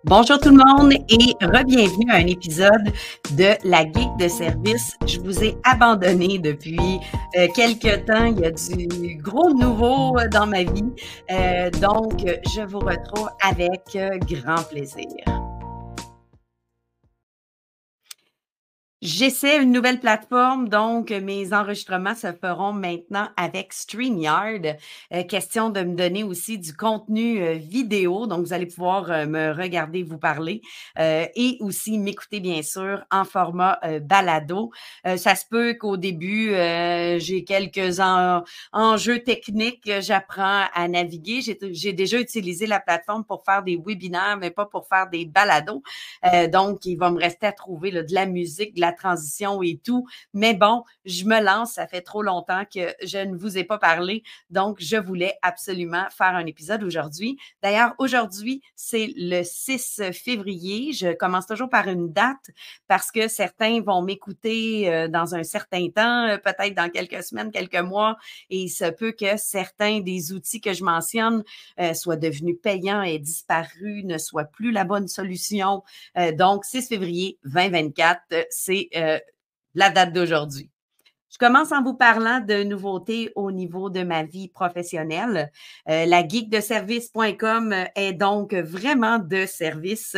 Bonjour tout le monde et re-bienvenue à un épisode de La Geek de service. Je vous ai abandonné depuis quelques temps. Il y a du gros nouveau dans ma vie. Donc, je vous retrouve avec grand plaisir. J'essaie une nouvelle plateforme, donc mes enregistrements se feront maintenant avec StreamYard. Question de me donner aussi du contenu vidéo, donc vous allez pouvoir me regarder, vous parler et aussi m'écouter bien sûr en format balado. Ça se peut qu'au début, j'ai quelques enjeux techniques, j'apprends à naviguer. J'ai déjà utilisé la plateforme pour faire des webinaires, mais pas pour faire des balados. Donc, il va me rester à trouver là, de la musique, de la transition et tout. Mais bon, je me lance. Ça fait trop longtemps que je ne vous ai pas parlé. Donc, je voulais absolument faire un épisode aujourd'hui. D'ailleurs, aujourd'hui, c'est le 6 février. Je commence toujours par une date parce que certains vont m'écouter dans un certain temps, peut-être dans quelques semaines, quelques mois. Et il se peut que certains des outils que je mentionne soient devenus payants et disparus, ne soient plus la bonne solution. Donc, 6 février 2024, c'est la date d'aujourd'hui. Je commence en vous parlant de nouveautés au niveau de ma vie professionnelle. La geekdeservice.com est donc vraiment de service.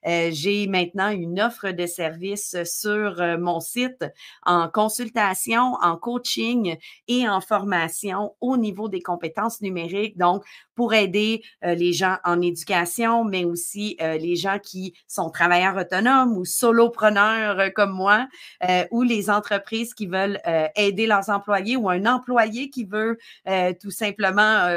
J'ai maintenant une offre de service sur mon site en consultation, en coaching et en formation au niveau des compétences numériques. Donc, pour aider les gens en éducation, mais aussi les gens qui sont travailleurs autonomes ou solopreneurs comme moi, ou les entreprises qui veulent aider leurs employés ou un employé qui veut tout simplement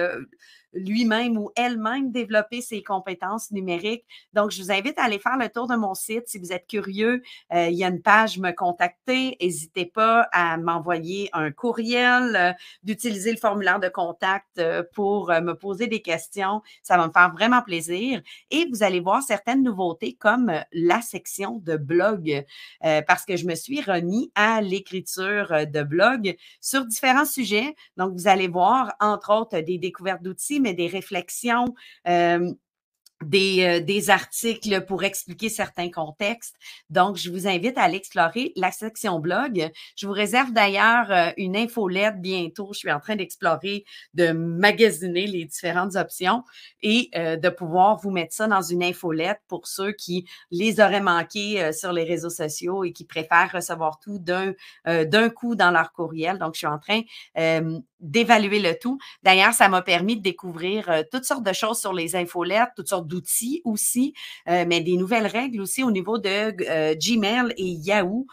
lui-même ou elle-même développer ses compétences numériques. Donc, je vous invite à aller faire le tour de mon site. Si vous êtes curieux, il y a une page Me contacter. N'hésitez pas à m'envoyer un courriel, d'utiliser le formulaire de contact pour me poser des questions. Ça va me faire vraiment plaisir. Et vous allez voir certaines nouveautés comme la section de blog parce que je me suis remis à l'écriture de blog sur différents sujets. Donc, vous allez voir, entre autres, des découvertes d'outils, mais des réflexions, des articles pour expliquer certains contextes. Donc, je vous invite à aller explorer la section blog. Je vous réserve d'ailleurs une infolette bientôt. Je suis en train d'explorer, de magasiner les différentes options et de pouvoir vous mettre ça dans une infolette pour ceux qui les auraient manqués sur les réseaux sociaux et qui préfèrent recevoir tout d'un coup dans leur courriel. Donc, je suis en train d'évaluer le tout. D'ailleurs, ça m'a permis de découvrir toutes sortes de choses sur les infolettes, toutes sortes d'outils aussi, mais des nouvelles règles aussi au niveau de Gmail et Yahoo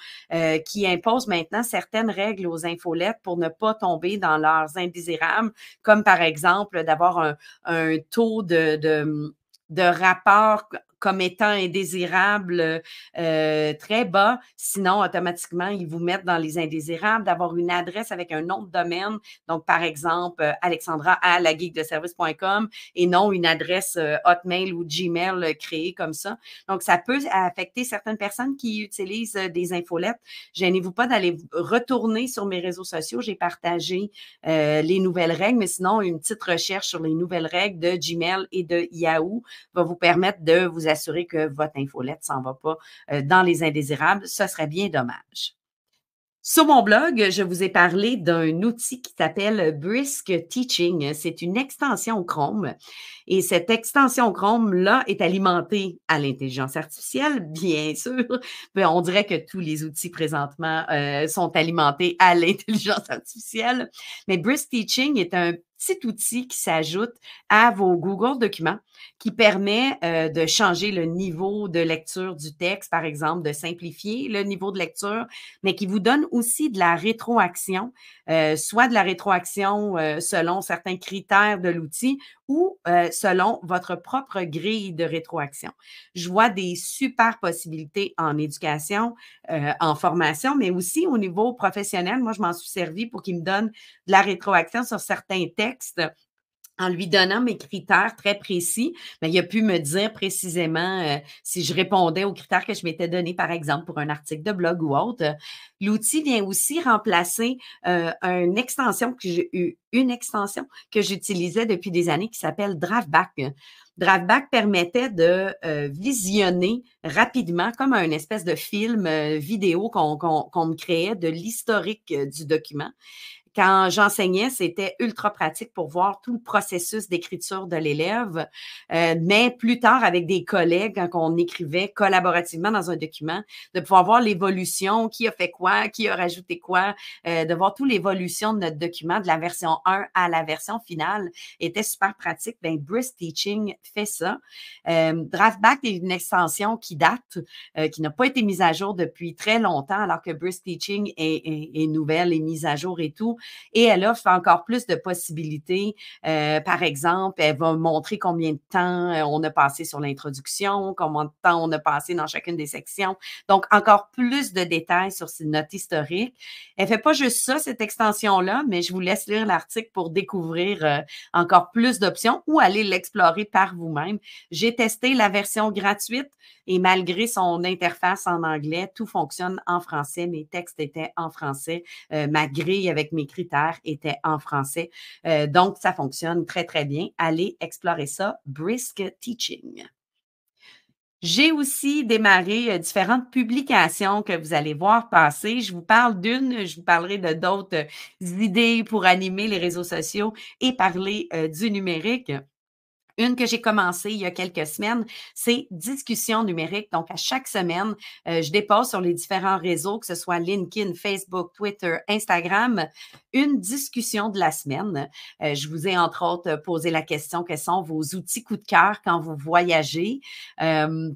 qui imposent maintenant certaines règles aux infolettes pour ne pas tomber dans leurs indésirables, comme par exemple d'avoir un taux de rapport comme étant indésirable très bas. Sinon, automatiquement, ils vous mettent dans les indésirables, d'avoir une adresse avec un nom de domaine. Donc, par exemple, alexandra@lageekdeservice.com et non une adresse Hotmail ou Gmail créée comme ça. Donc, ça peut affecter certaines personnes qui utilisent des infolettes. Gênez-vous pas d'aller retourner sur mes réseaux sociaux. J'ai partagé les nouvelles règles, mais sinon, une petite recherche sur les nouvelles règles de Gmail et de Yahoo va vous permettre de vous assurer que votre infolette ne s'en va pas dans les indésirables. Ce serait bien dommage. Sur mon blog, je vous ai parlé d'un outil qui s'appelle Brisk Teaching. C'est une extension Chrome et cette extension Chrome-là est alimentée à l'intelligence artificielle, bien sûr. Mais on dirait que tous les outils présentement sont alimentés à l'intelligence artificielle. Mais Brisk Teaching est un petit outil qui s'ajoute à vos Google Documents qui permet de changer le niveau de lecture du texte, par exemple, de simplifier le niveau de lecture, mais qui vous donne aussi de la rétroaction, soit de la rétroaction selon certains critères de l'outil ou selon votre propre grille de rétroaction. Je vois des super possibilités en éducation, en formation, mais aussi au niveau professionnel. Moi, je m'en suis servi pour qu'il me donne de la rétroaction sur certains textes en lui donnant mes critères très précis, mais il a pu me dire précisément si je répondais aux critères que je m'étais donné, par exemple, pour un article de blog ou autre. L'outil vient aussi remplacer une extension que j'utilisais depuis des années qui s'appelle Draftback. DraftBack permettait de visionner rapidement, comme un espèce de film vidéo qu'on me créait de l'historique du document. Quand j'enseignais, c'était ultra pratique pour voir tout le processus d'écriture de l'élève. Mais plus tard, avec des collègues, quand on écrivait collaborativement dans un document, de pouvoir voir l'évolution, qui a fait quoi, qui a rajouté quoi, de voir toute l'évolution de notre document, de la version 1 à la version finale, était super pratique. Ben, Brisk Teaching fait ça. DraftBack est une extension qui date, qui n'a pas été mise à jour depuis très longtemps, alors que Brisk Teaching est nouvelle, est mise à jour et tout. Et elle offre encore plus de possibilités. Par exemple, elle va montrer combien de temps on a passé sur l'introduction, combien de temps on a passé dans chacune des sections. Donc, encore plus de détails sur notre historique. Elle fait pas juste ça, cette extension-là, mais je vous laisse lire l'article pour découvrir encore plus d'options ou aller l'explorer par vous-même. J'ai testé la version gratuite et malgré son interface en anglais, tout fonctionne en français. Mes textes étaient en français. Ma grille avec mes critères était en français. Donc, ça fonctionne très, très bien. Allez explorer ça. Brisk Teaching. J'ai aussi démarré différentes publications que vous allez voir passer. Je vous parle d'une, je vous parlerai de d'autres idées pour animer les réseaux sociaux et parler du numérique. Une que j'ai commencé il y a quelques semaines, c'est discussion numérique. Donc, à chaque semaine, je dépose sur les différents réseaux, que ce soit LinkedIn, Facebook, Twitter, Instagram, une discussion de la semaine. Je vous ai, entre autres, posé la question, quels sont vos outils coup de cœur quand vous voyagez,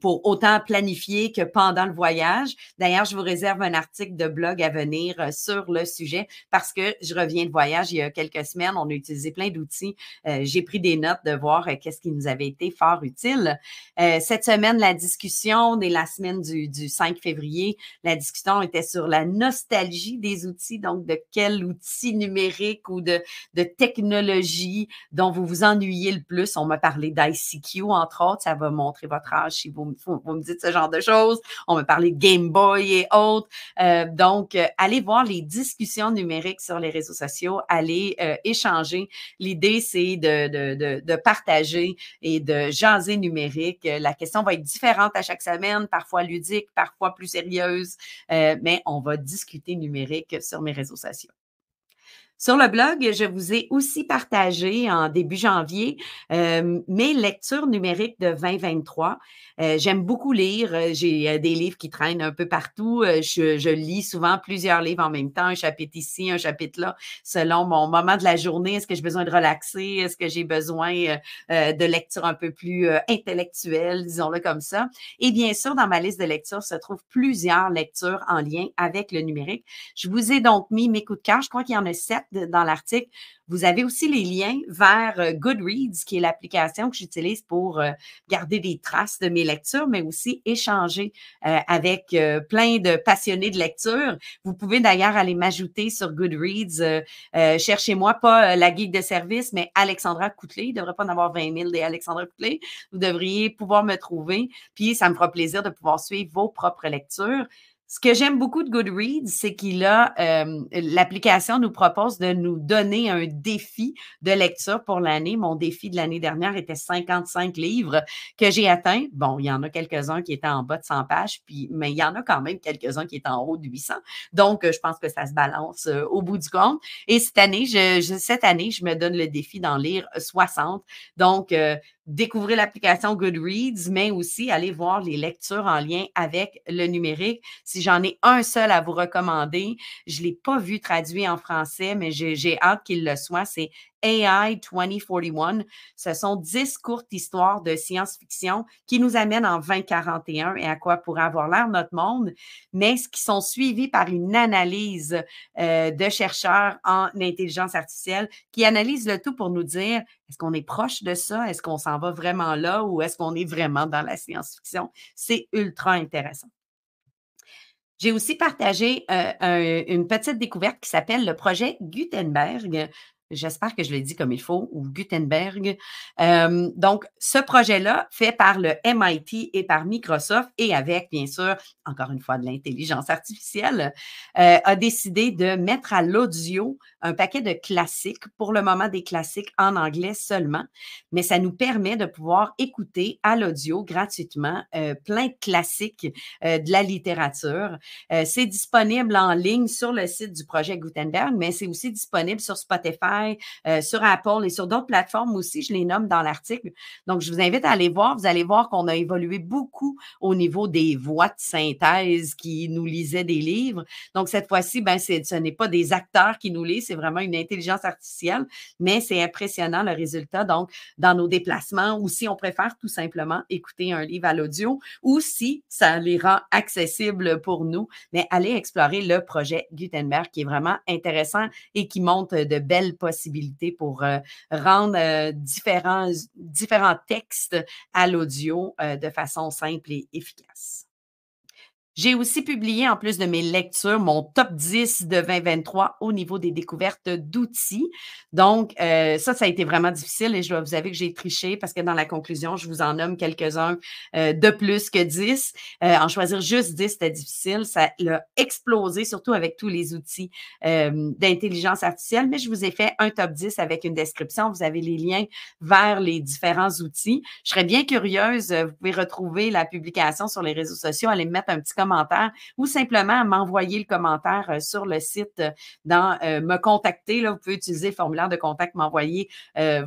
pour autant planifier que pendant le voyage. D'ailleurs, je vous réserve un article de blog à venir sur le sujet parce que je reviens de voyage il y a quelques semaines. On a utilisé plein d'outils. J'ai pris des notes de voir qu'est-ce qui nous avait été fort utile. Cette semaine, la discussion, on est la semaine du 5 février, la discussion était sur la nostalgie des outils, donc de quel outil numérique ou de technologie dont vous vous ennuyez le plus. On m'a parlé d'ICQ, entre autres, ça va montrer votre âge si vous me dites ce genre de choses. On m'a parlé de Game Boy et autres. Donc, allez voir les discussions numériques sur les réseaux sociaux, allez échanger. L'idée, c'est de partager et de jaser numérique. La question va être différente à chaque semaine, parfois ludique, parfois plus sérieuse, mais on va discuter numérique sur mes réseaux sociaux. Sur le blog, je vous ai aussi partagé en début janvier mes lectures numériques de 2023. J'aime beaucoup lire. J'ai des livres qui traînent un peu partout. Je lis souvent plusieurs livres en même temps, un chapitre ici, un chapitre là, selon mon moment de la journée. Est-ce que j'ai besoin de relaxer? Est-ce que j'ai besoin de lecture un peu plus intellectuelle, disons-le comme ça? Et bien sûr, dans ma liste de lectures se trouvent plusieurs lectures en lien avec le numérique. Je vous ai donc mis mes coups de cœur. Je crois qu'il y en a 7 dans l'article. Vous avez aussi les liens vers Goodreads, qui est l'application que j'utilise pour garder des traces de mes lectures, mais aussi échanger avec plein de passionnés de lecture. Vous pouvez d'ailleurs aller m'ajouter sur Goodreads. Cherchez-moi pas la geek de service, mais Alexandra Coutelet. Il ne devrait pas en avoir 20 000 des Alexandra Coutelet. Vous devriez pouvoir me trouver. Puis, ça me fera plaisir de pouvoir suivre vos propres lectures. Ce que j'aime beaucoup de Goodreads, c'est l'application nous propose de nous donner un défi de lecture pour l'année. Mon défi de l'année dernière était 55 livres que j'ai atteint. Bon, il y en a quelques-uns qui étaient en bas de 100 pages, mais il y en a quand même quelques-uns qui étaient en haut de 800. Donc, je pense que ça se balance au bout du compte. Et cette année, je me donne le défi d'en lire 60. Donc, découvrez l'application Goodreads, mais aussi aller voir les lectures en lien avec le numérique. Si j'en ai un seul à vous recommander, je ne l'ai pas vu traduit en français, mais j'ai hâte qu'il le soit. C'est AI 2041. Ce sont 10 courtes histoires de science-fiction qui nous amènent en 2041 et à quoi pourrait avoir l'air notre monde, mais qui sont suivis par une analyse de chercheurs en intelligence artificielle qui analysent le tout pour nous dire est-ce qu'on est proche de ça? Est-ce qu'on s'en va vraiment là ou est-ce qu'on est vraiment dans la science-fiction? C'est ultra intéressant. J'ai aussi partagé une petite découverte qui s'appelle le projet Gutenberg. J'espère que je l'ai dit comme il faut, ou Gutenberg. Donc, ce projet-là, fait par le MIT et par Microsoft et avec, bien sûr, encore une fois, de l'intelligence artificielle, a décidé de mettre à l'audio un paquet de classiques, pour le moment des classiques en anglais seulement, mais ça nous permet de pouvoir écouter à l'audio gratuitement plein de classiques de la littérature. C'est disponible en ligne sur le site du projet Gutenberg, mais c'est aussi disponible sur Spotify, sur Apple et sur d'autres plateformes aussi. Je les nomme dans l'article. Donc, je vous invite à aller voir. Vous allez voir qu'on a évolué beaucoup au niveau des voix de synthèse qui nous lisaient des livres. Donc, cette fois-ci, ben, ce n'est pas des acteurs qui nous lisent, c'est vraiment une intelligence artificielle, mais c'est impressionnant le résultat. Donc, dans nos déplacements ou si on préfère tout simplement écouter un livre à l'audio ou si ça les rend accessibles pour nous, mais allez explorer le projet Gutenberg qui est vraiment intéressant et qui montre de belles possibilités pour rendre différents textes à l'audio de façon simple et efficace. J'ai aussi publié, en plus de mes lectures, mon top 10 de 2023 au niveau des découvertes d'outils. Donc, ça a été vraiment difficile et je dois vous avouer que j'ai triché parce que dans la conclusion, je vous en nomme quelques-uns de plus que 10. En choisir juste 10, c'était difficile. Ça l'a explosé, surtout avec tous les outils d'intelligence artificielle, mais je vous ai fait un top 10 avec une description. Vous avez les liens vers les différents outils. Je serais bien curieuse. Vous pouvez retrouver la publication sur les réseaux sociaux. Allez me mettre un petit commentaire ou simplement m'envoyer le commentaire sur le site dans me contacter. Là, vous pouvez utiliser le formulaire de contact, m'envoyer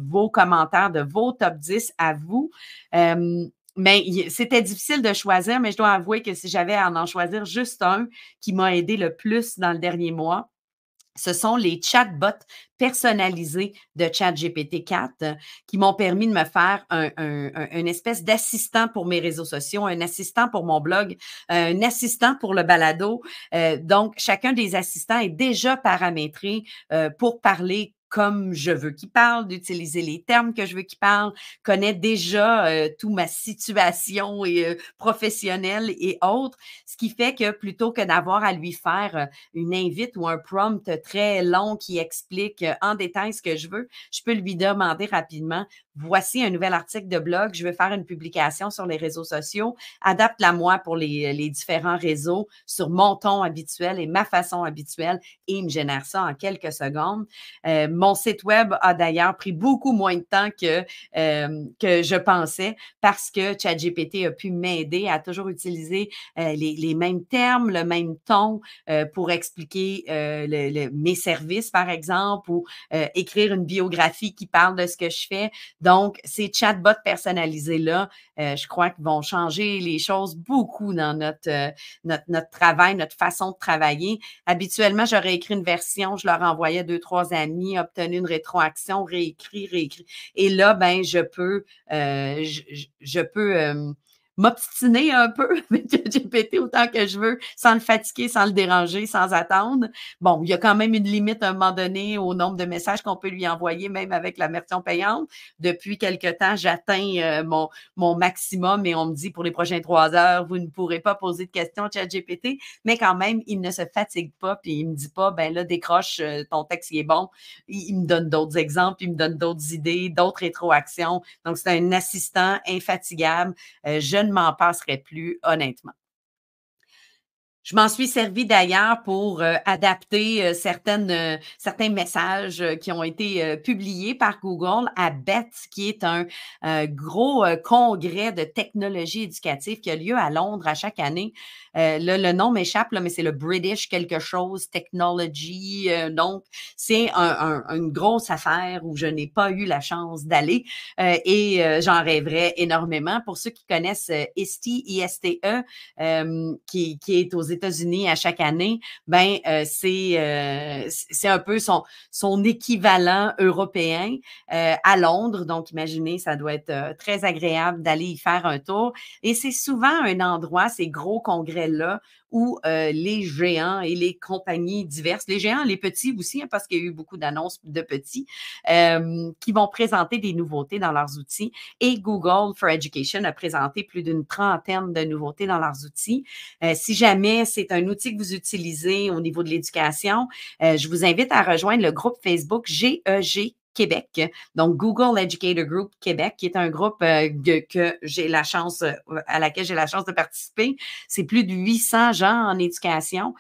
vos commentaires de vos top 10 à vous. Mais c'était difficile de choisir, mais je dois avouer que si j'avais à en choisir juste un qui m'a aidé le plus dans le dernier mois, ce sont les chatbots personnalisés de ChatGPT-4 qui m'ont permis de me faire une espèce d'assistant pour mes réseaux sociaux, un assistant pour mon blog, un assistant pour le balado. Donc, chacun des assistants est déjà paramétré pour parler comme je veux qu'il parle, d'utiliser les termes que je veux qu'il parle, connaît déjà toute ma situation et professionnelle et autres, ce qui fait que plutôt que d'avoir à lui faire une invite ou un prompt très long qui explique en détail ce que je veux, je peux lui demander rapidement, voici un nouvel article de blog, je veux faire une publication sur les réseaux sociaux, adapte-la moi pour les différents réseaux sur mon ton habituel et ma façon habituelle et il me génère ça en quelques secondes. Mon site web a d'ailleurs pris beaucoup moins de temps que je pensais parce que ChatGPT a pu m'aider à toujours utiliser les mêmes termes, le même ton pour expliquer mes services, par exemple, ou écrire une biographie qui parle de ce que je fais. Donc, ces chatbots personnalisés-là, je crois qu'ils vont changer les choses beaucoup dans notre travail, notre façon de travailler. Habituellement, j'aurais écrit une version, je leur envoyais 2-3 amis, obtenu une rétroaction, réécrit. Et là, ben, je peux m'obstiner un peu avec GPT autant que je veux, sans le fatiguer, sans le déranger, sans attendre. Bon, il y a quand même une limite à un moment donné au nombre de messages qu'on peut lui envoyer, même avec la version payante. Depuis quelque temps, j'atteins mon maximum et on me dit pour les prochaines 3 heures, vous ne pourrez pas poser de questions à ChatGPT, mais quand même, il ne se fatigue pas puis il me dit pas, ben là, décroche, ton texte, il est bon. Il me donne d'autres exemples, il me donne d'autres idées, d'autres rétroactions. Donc, c'est un assistant infatigable. Je ne m'en passerai plus, honnêtement. Je m'en suis servi d'ailleurs pour adapter certains messages qui ont été publiés par Google à BETT, qui est un gros congrès de technologie éducative qui a lieu à Londres à chaque année. Le nom m'échappe, là, mais c'est le British quelque chose Technology. Donc, c'est une grosse affaire où je n'ai pas eu la chance d'aller et j'en rêverais énormément. Pour ceux qui connaissent ISTE, I-S-T-E, qui est aux États-Unis à chaque année, ben c'est un peu son équivalent européen à Londres. Donc, imaginez, ça doit être très agréable d'aller y faire un tour. Et c'est souvent un endroit, ces gros congrès-là, où les géants et les compagnies diverses, les géants, les petits aussi, hein, parce qu'il y a eu beaucoup d'annonces de petits, qui vont présenter des nouveautés dans leurs outils. Et Google for Education a présenté plus d'une trentaine de nouveautés dans leurs outils. Si jamais c'est un outil que vous utilisez au niveau de l'éducation, je vous invite à rejoindre le groupe Facebook GEG Québec, donc Google Educator Group Québec, qui est un groupe que j'ai la chance, à laquelle j'ai la chance de participer. C'est plus de 800 gens en éducation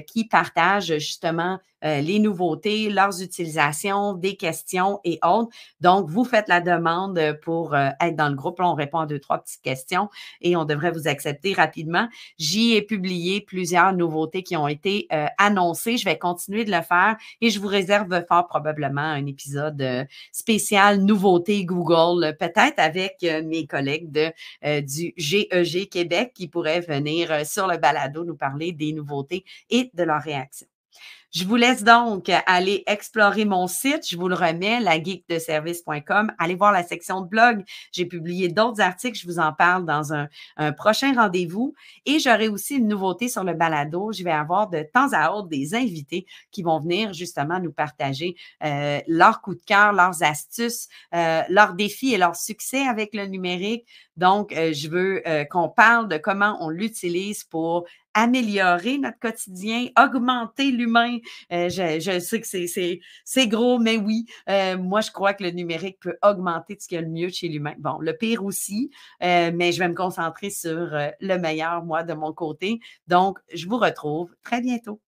qui partagent justement les nouveautés, leurs utilisations, des questions et autres. Donc, vous faites la demande pour être dans le groupe. Là, on répond à deux, trois petites questions et on devrait vous accepter rapidement. J'y ai publié plusieurs nouveautés qui ont été annoncées. Je vais continuer de le faire et je vous réserve fort probablement un épisode spécial nouveauté Google, peut-être avec mes collègues du GEG Québec qui pourraient venir sur le balado nous parler des nouveautés et de leurs réactions. Je vous laisse donc aller explorer mon site. Je vous le remets, lageekdeservice.com. Allez voir la section de blog. J'ai publié d'autres articles. Je vous en parle dans un prochain rendez-vous. Et j'aurai aussi une nouveauté sur le balado. Je vais avoir de temps à autre des invités qui vont venir justement nous partager leurs coups de cœur, leurs astuces, leurs défis et leurs succès avec le numérique. Donc, je veux qu'on parle de comment on l'utilise pour améliorer notre quotidien, augmenter l'humain. Je sais que c'est gros, mais oui, moi, je crois que le numérique peut augmenter ce qu'il y a le mieux chez l'humain. Bon, le pire aussi, mais je vais me concentrer sur le meilleur, moi, de mon côté. Donc, je vous retrouve très bientôt.